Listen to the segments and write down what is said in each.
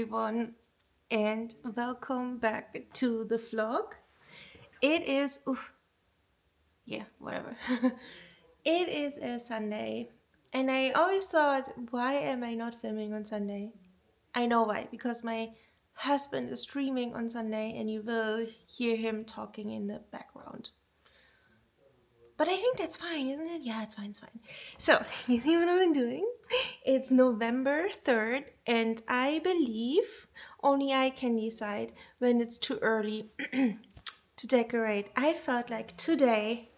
everyone, and welcome back to the vlog. It is, yeah, whatever. It is a Sunday, and I always thought, why am I not filming on Sunday? I know why, because my husband is streaming on Sunday, and you will hear him talking in the background. But I think that's fine, isn't it? Yeah, it's fine, it's fine. So, you see what I've been doing? It's November 3rd, and I believe only I can decide when it's too early to decorate. I felt like today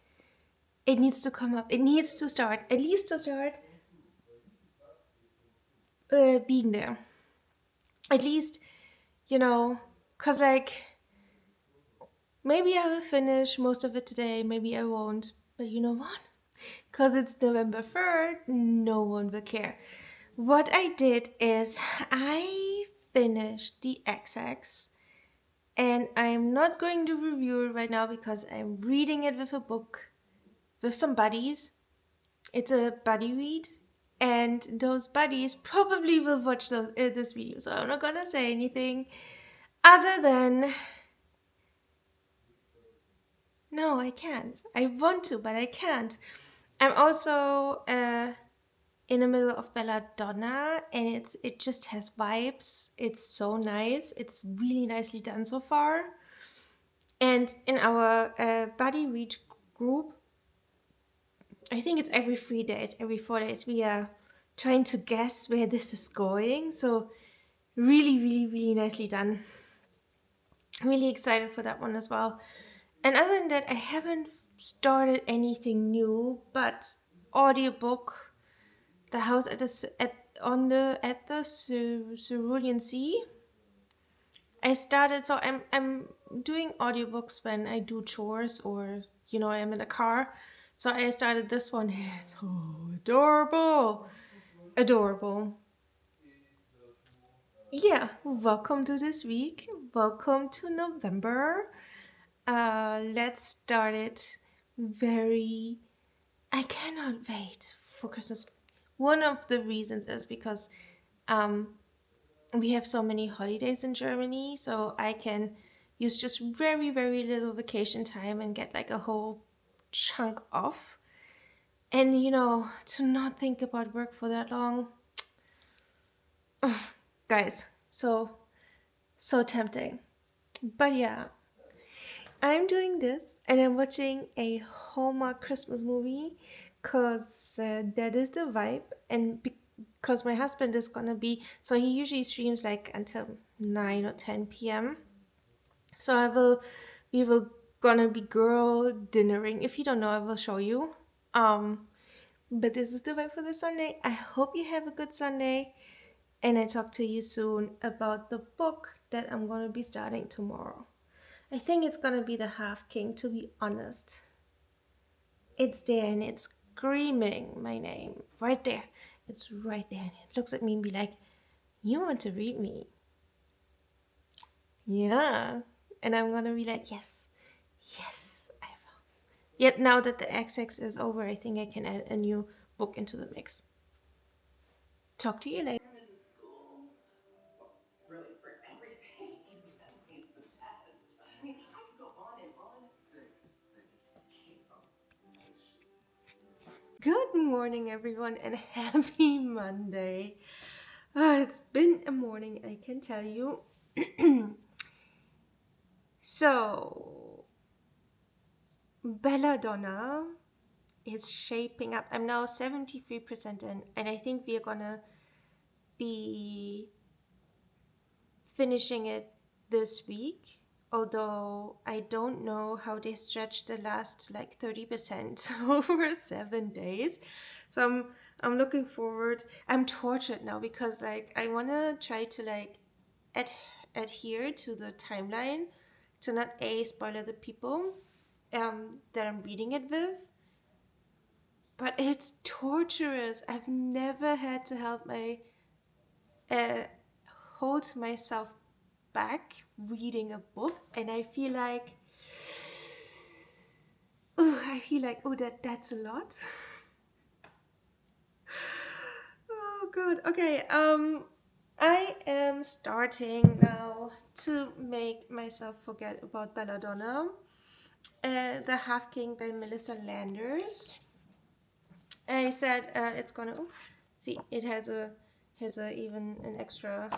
it needs to come up. It needs to start, at least to start being there. At least, because maybe I will finish most of it today, maybe I won't. But you know what? Because it's November 3rd, no one will care. What I did is I finished the XX, and I'm not going to review it right now because I'm reading it with a book with some buddies. It's a buddy read, and those buddies probably will watch this video, so I'm not gonna say anything other than no, I can't. I want to, but I can't. I'm also in the middle of Belladonna, and it just has vibes. It's so nice. It's really nicely done so far. And in our buddy read group, I think it's every 3 days, every 4 days, we are trying to guess where this is going. So really, really, really nicely done. I'm really excited for that one as well. And other than that, I haven't started anything new, but audiobook The House at the Cerulean Sea. I started, so I'm doing audiobooks when I do chores or I'm in the car. So I started this one. It's so adorable, adorable. Yeah, welcome to this week. Welcome to November. Let's start it very. I cannot wait for Christmas. One of the reasons is because um, we have so many holidays in Germany, so I can use just very, very little vacation time and get like a whole chunk off. And to not think about work for that long, guys, so tempting. But yeah, I'm doing this and I'm watching a Hallmark Christmas movie because that is the vibe. And because my husband is gonna be, so he usually streams like until 9 or 10 p.m. So we will gonna be girl dinnering. If you don't know, I will show you. Um, but this is the vibe for the Sunday. I hope you have a good Sunday, and I talk to you soon about the book that I'm gonna be starting tomorrow. I think it's gonna be The Half King, to be honest. It's there and it's screaming my name right there. It's right there, and it looks at me and be like, "You want to read me?" Yeah, and I'm gonna be like, "Yes, yes, I will." Yet now that the XX is over, I think I can add a new book into the mix. Talk to you later. Good morning, everyone, and happy Monday. It's been a morning, I can tell you. So, Belladonna is shaping up. I'm now 73% in, and I think we are gonna be finishing it this week. Although I don't know how they stretch the last like 30% over 7 days. So I'm looking forward. I'm tortured now because like I wanna try to like ad- adhere to the timeline to not spoil other people that I'm reading it with. But it's torturous. I've never had to help my uh, hold myself back reading a book, and I feel like that's a lot. Oh god. Okay. I am starting now to make myself forget about Belladonna, The Half King by Melissa Landers. I said it's gonna see. It has a even an extra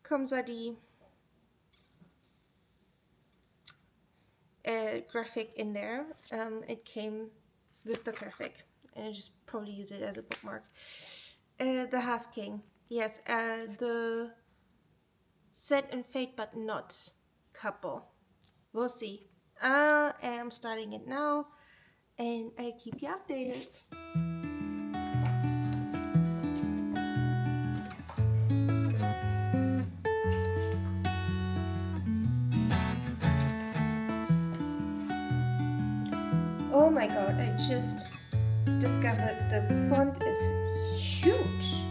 Kamsadi graphic in there. It came with the graphic, and I just probably use it as a bookmark. The Half King, yes, the set and fate but not couple. We'll see. I am starting it now, and I'll keep you updated. Oh my god, I just discovered the font is huge.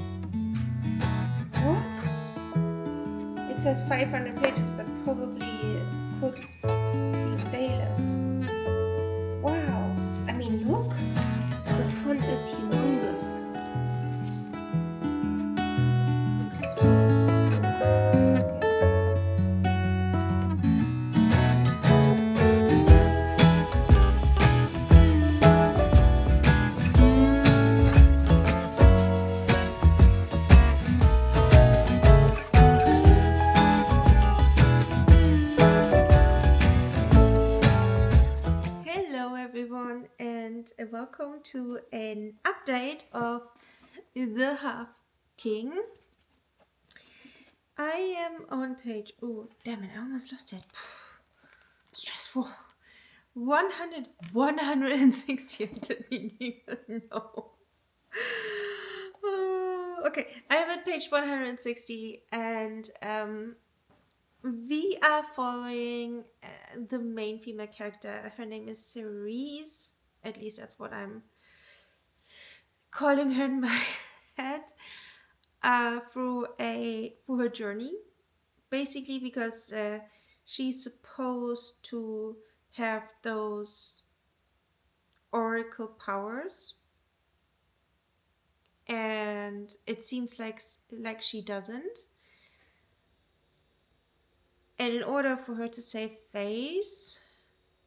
What? It says 500 pages, but probably could be way less. Wow. I mean, look. The font is humongous. Hello, everyone, and welcome to an update of The Half King. I am on page. Oh, damn it! I almost lost it. Stressful. 160. I didn't even know. Okay, I am at page 160, and we are following the main female character. Her name is Cerise. At least that's what I'm calling her in my head. Through her journey, basically because she's supposed to have those oracle powers, and it seems like she doesn't. And in order for her to save face,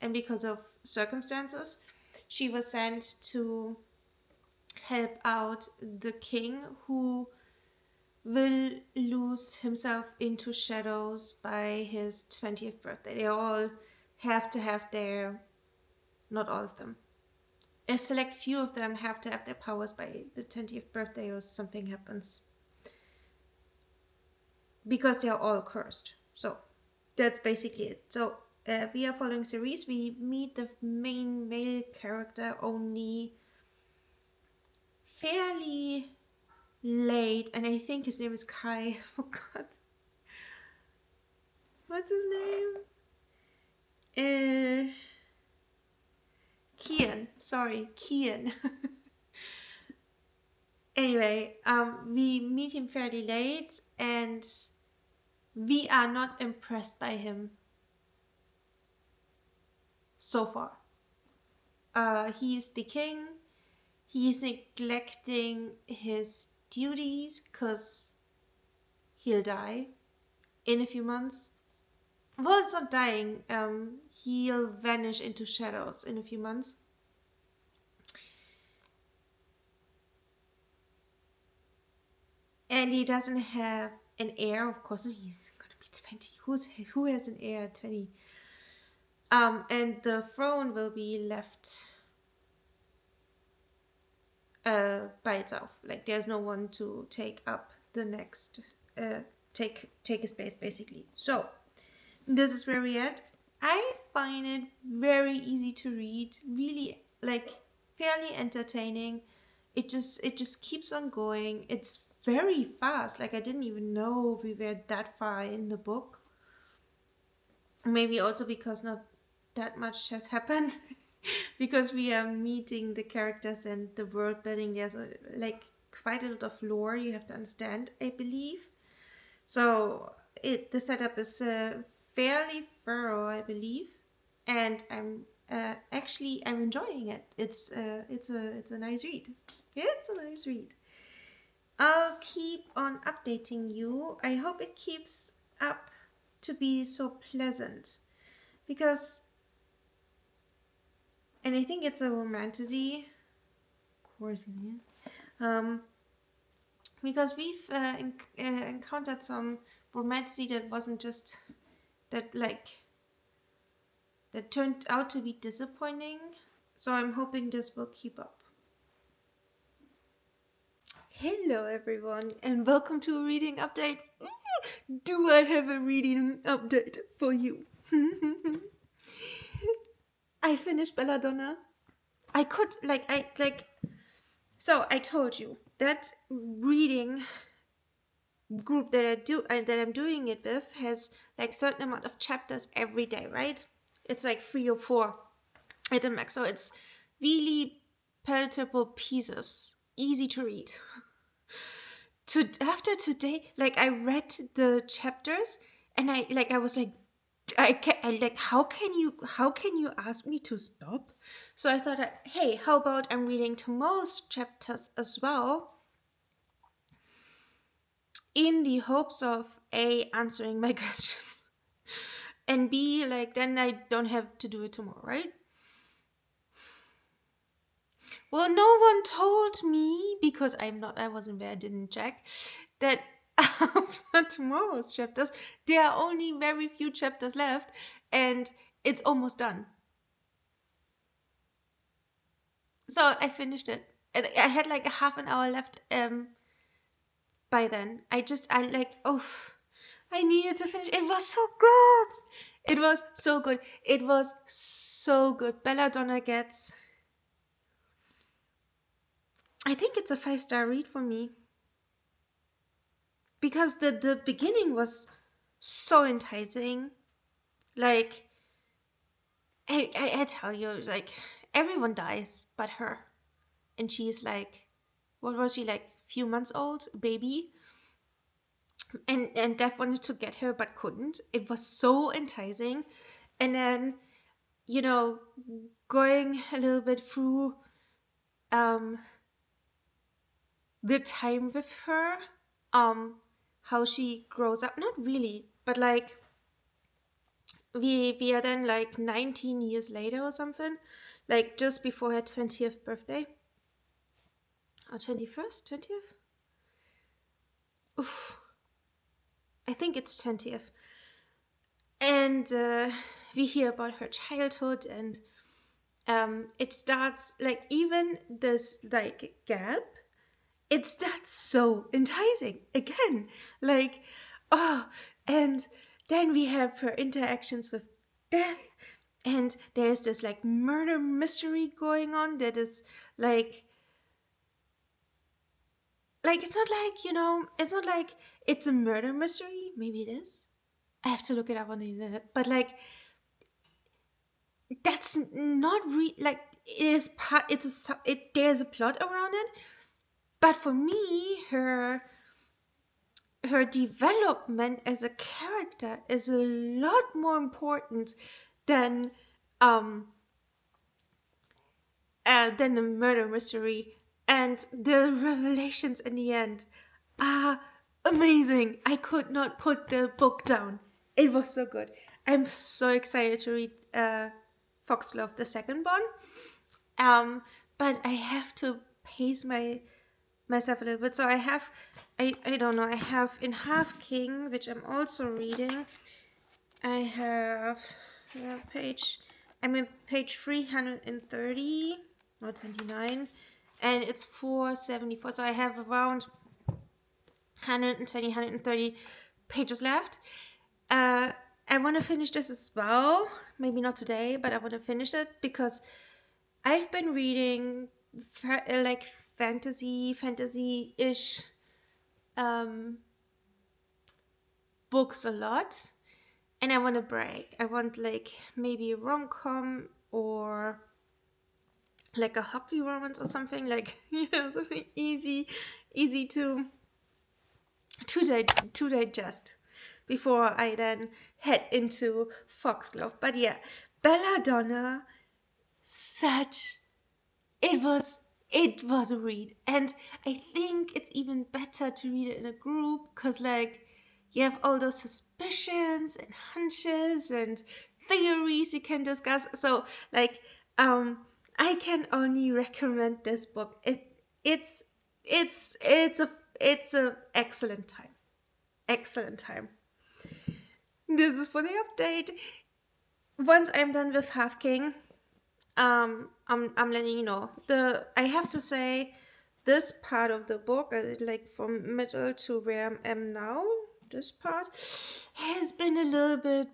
and because of circumstances, she was sent to help out the king, who will lose himself into shadows by his 20th birthday. They all have to have their, not all of them, a select few of them have to have their powers by the 20th birthday, or something happens. Because they are all cursed. So that's basically it. So we are following Cerise. We meet the main male character only fairly late, and I think his name is Kai. Oh god. What's his name? Kian. Sorry, Kian. Anyway, we meet him fairly late, and we are not impressed by him so far. He's the king. He's neglecting his duties because he'll die in a few months. Well, it's not dying. He'll vanish into shadows in a few months. And he doesn't have an heir, of course. No, he's gonna be 20. Who has an heir at 20? And the throne will be left by itself. Like, there's no one to take up the next, take his place, basically. So this is where we're at. I find it very easy to read, really, like, fairly entertaining. It just keeps on going. It's very fast. Like, I didn't even know we were that far in the book. Maybe also because not that much has happened. Because we are meeting the characters and the world building. There's like quite a lot of lore you have to understand, I believe. So the setup is fairly thorough, I believe, and I'm enjoying it. It's a nice read. It's a nice read. I'll keep on updating you. I hope it keeps up to be so pleasant because, and I think it's a romantasy, of course, um, because we've encountered some romantasy that wasn't just that like that turned out to be disappointing. So I'm hoping this will keep up. Hello, everyone, and welcome to a reading update. Do I have a reading update for you? I finished Belladonna. I could so I told you that reading group that I'm doing it with has like certain amount of chapters every day, right? It's like 3 or 4 at the max, so it's really palatable pieces, easy to read. After today, like I read the chapters and I was like, I like how can you ask me to stop? So I thought, hey, how about I'm reading tomorrow's chapters as well, in the hopes of A, answering my questions, and B, like then I don't have to do it tomorrow, right? Well, no one told me because I wasn't there, I didn't check that after tomorrow's chapters there are only very few chapters left and it's almost done. So I finished it and I had like a half an hour left by then. I like, oh, I needed to finish. It was so good. It was so good. It was so good. Belladonna gets, I think it's a 5-star read for me. Because the beginning was so enticing. Like, I tell you, like, everyone dies but her. And she's like, what was she, like, few months old? Baby. And Death wanted to get her but couldn't. It was so enticing. And then, you know, going a little bit through the time with her, how she grows up. Not really, but like we are then like 19 years later or something, like just before her 20th birthday or 21st 20th. Oof. I think it's 20th. And we hear about her childhood and it starts like even this like gap, it starts so enticing again, like, oh, and then we have her interactions with death, and there's this like murder mystery going on that is like it's not like, it's not like it's a murder mystery. Maybe it is. I have to look it up on the internet, but like that's not like it is part, there's a plot around it, but for me her development as a character is a lot more important than um than the murder mystery, and the revelations in the end are amazing. I could not put the book down. It was so good. I'm so excited to read Foxglove, the second one. But I have to pace myself a little bit. So I don't know, I have in Half King, which I'm also reading, I have I'm in page 330 or 29, and it's 474. So I have around 120, 130 pages left. I want to finish this as well. Maybe not today, but I want to finish it because I've been reading like fantasy-ish books a lot, and I want a break. I want like maybe a rom-com or like a happy romance or something, like something easy to digest before I then head into Foxglove. But yeah, Belladonna, such it was a read, and I think it's even better better to read it in a group because, like, you have all those suspicions and hunches and theories you can discuss. So, like, I can only recommend this book. It's it's a excellent time. Excellent time. This is for the update. Once I'm done with Half King, I'm letting you know. I have to say, this part of the book, like from middle to where I am now, this part has been a little bit.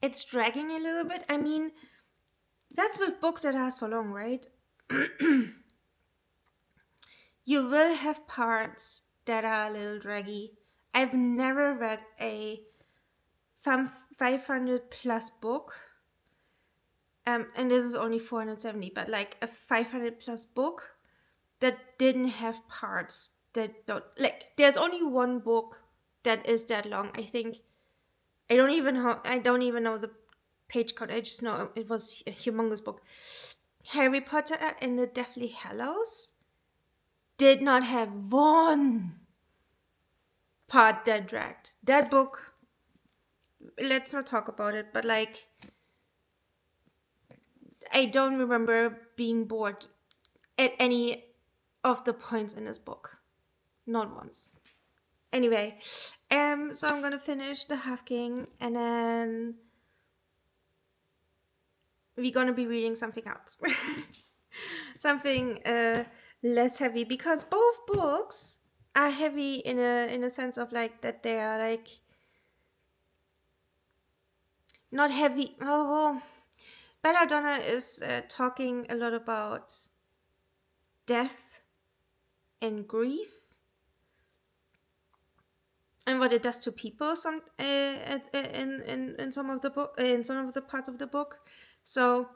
It's dragging a little bit. I mean, that's with books that are so long, right? You will have parts that are a little draggy. I've never read a 500 plus book, and this is only 470, but like a 500 plus book that didn't have parts that don't, like, there's only one book that is that long. I think I don't even know the page count. I just know it was a humongous book. Harry Potter and the Deathly Hallows did not have one part that dragged. That book, let's not talk about it, but like, I don't remember being bored at any of the points in this book. Not once. Anyway, so I'm gonna finish the Half King, and then we're gonna be reading something else. Something less heavy, because both books are heavy in a sense of like that they are like not heavy. Oh, well, Belladonna is talking a lot about death and grief and what it does to people. In some of the book, in some of the parts of the book. So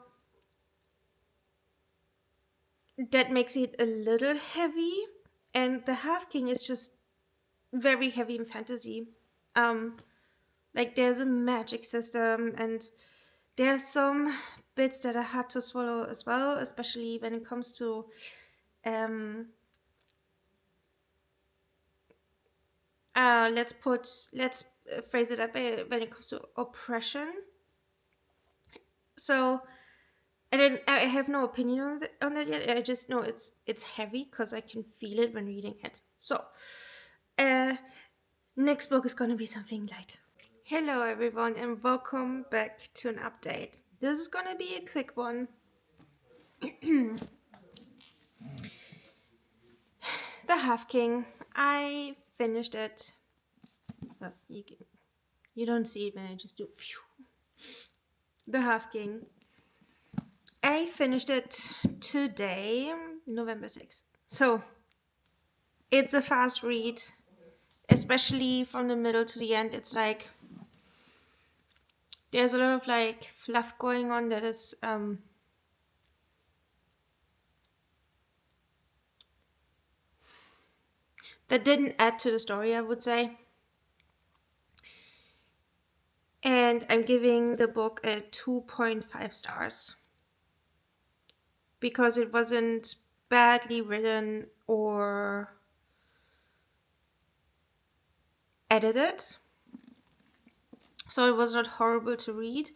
that makes it a little heavy, and the Half King is just very heavy in fantasy. Like, there's a magic system, and there are some bits that are hard to swallow as well, especially when it comes to let's phrase it up, when it comes to oppression. So, and then I have no opinion on that yet. I just know it's heavy because I can feel it when reading it. So, next book is gonna be something light. Hello everyone, and welcome back to an update. This is gonna be a quick one. The Half King. I finished it. Well, you don't see it when I just do. Phew. The Half King. I finished it today, November 6th. So it's a fast read, especially from the middle to the end. It's like there's a lot of like fluff going on that is that didn't add to the story, I would say. And I'm giving the book a 2.5 stars because it wasn't badly written or edited. So it was not horrible to read,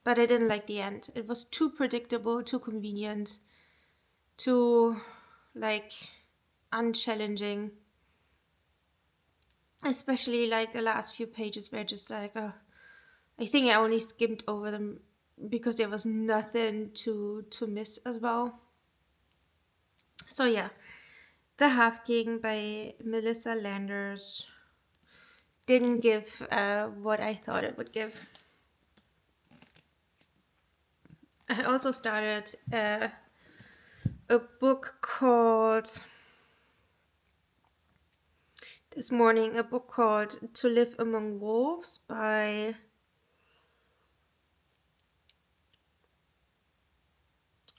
but I didn't like the end. It was too predictable, too convenient, too like unchallenging. Especially like the last few pages were just like, I think I only skimmed over them because there was nothing to miss as well. So yeah, The Half King by Melissa Landers didn't give what I thought it would give. I also started a book called this morning, a book called To Live Among Wolves by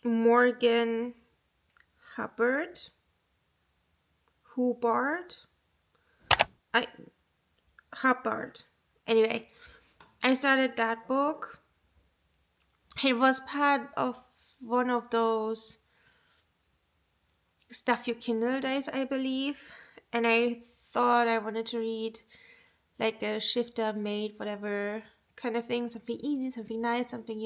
Morgan Hubbard. Hubbard. Anyway, I started that book. It was part of one of those Stuff Your Kindle Days, I believe. And I thought I wanted to read like a shifter, made, whatever kind of thing. Something easy, something nice, something,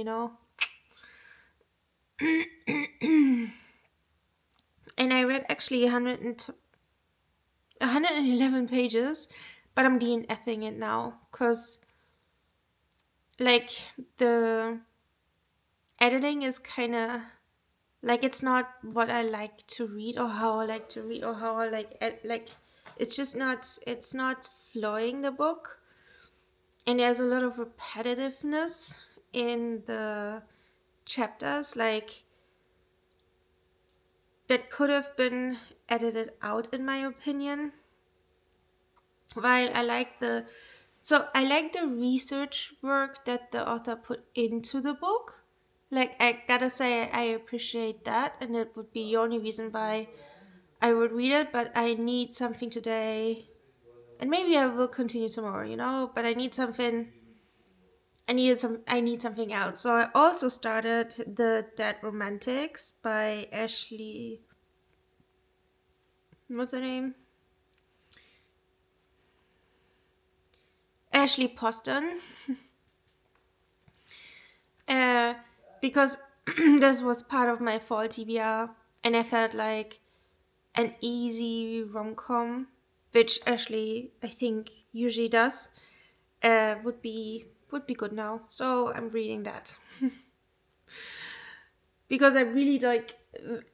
And I read actually 111 pages, but I'm DNFing it now because like the editing is kind of like it's not what I like to read or how I like to read or how I like it's just not it's not flowing the book, and there's a lot of repetitiveness in the chapters like that could have been edited out in my opinion. While I like the research work that the author put into the book. Like I gotta say I appreciate that, and it would be the only reason why I would read it, but I need something today, and maybe I will continue tomorrow, but I need something else. So I also started The Dead Romantics by what's her name? Ashley Poston. Uh, because this was part of my fall TBR, and I felt like an easy rom com, which Ashley I think usually does, would be good now. So I'm reading that because I really like.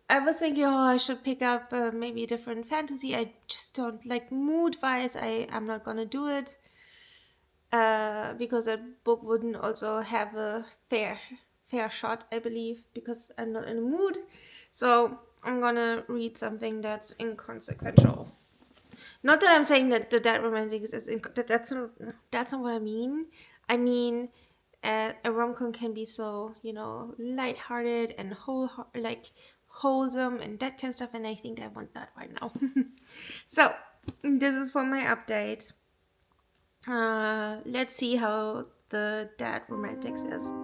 I was thinking, oh, I should pick up maybe a different fantasy. I just don't like mood wise. I'm not gonna do it because a book wouldn't also have a fair shot, I believe, because I'm not in the mood. So I'm gonna read something that's inconsequential. Not that I'm saying that the Dead Romantics is that's not what I mean. I mean, a rom com can be so lighthearted and wholesome and that kind of stuff, and I think I want that right now. So this is for my update. Let's see how the Dead Romantics is.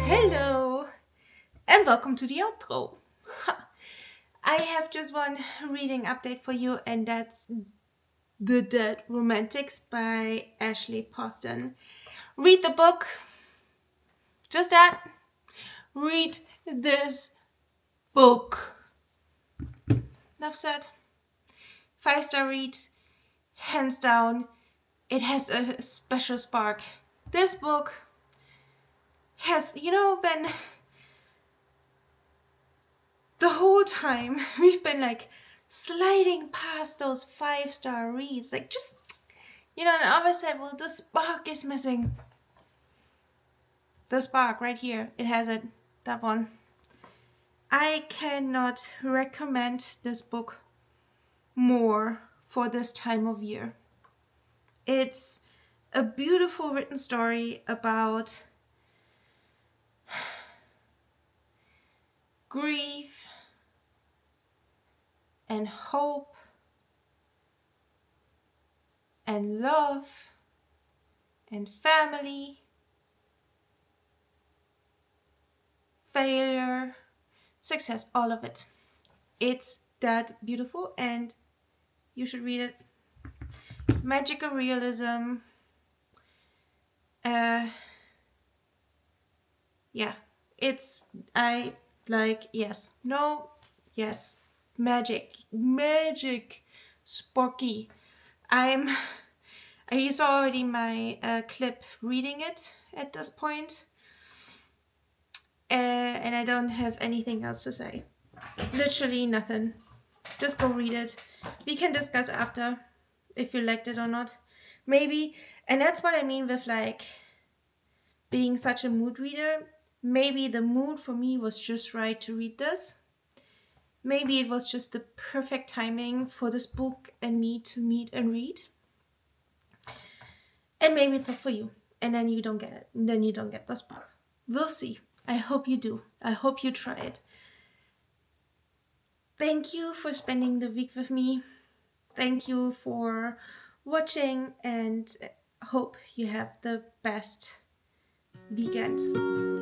Hello, and welcome to the outro. I have just one reading update for you, and that's The Dead Romantics by Ashley Poston. Read the book. Just that. Read this book. Enough said. 5-star read. Hands down. It has a special spark. This book has, been the whole time we've been like sliding past those 5-star reads, like just and I always said, well, the spark is missing. The spark right here, it has it. That one. I cannot recommend this book more for this time of year. It's a beautiful written story about grief and hope and love and family, failure, success, all of it. It's that beautiful and you should read it. Magical realism. Uh, yeah, I like, yes, no, yes, magic, sparky. I'm, I saw already my clip reading it at this point, and I don't have anything else to say. Literally nothing. Just go read it. We can discuss after if you liked it or not. Maybe, and that's what I mean with like being such a mood reader. Maybe the mood for me was just right to read this. Maybe it was just the perfect timing for this book and me to meet and read. And maybe it's not for you. And then you don't get it. And then you don't get this book. We'll see. I hope you do. I hope you try it. Thank you for spending the week with me. Thank you for watching and hope you have the best weekend.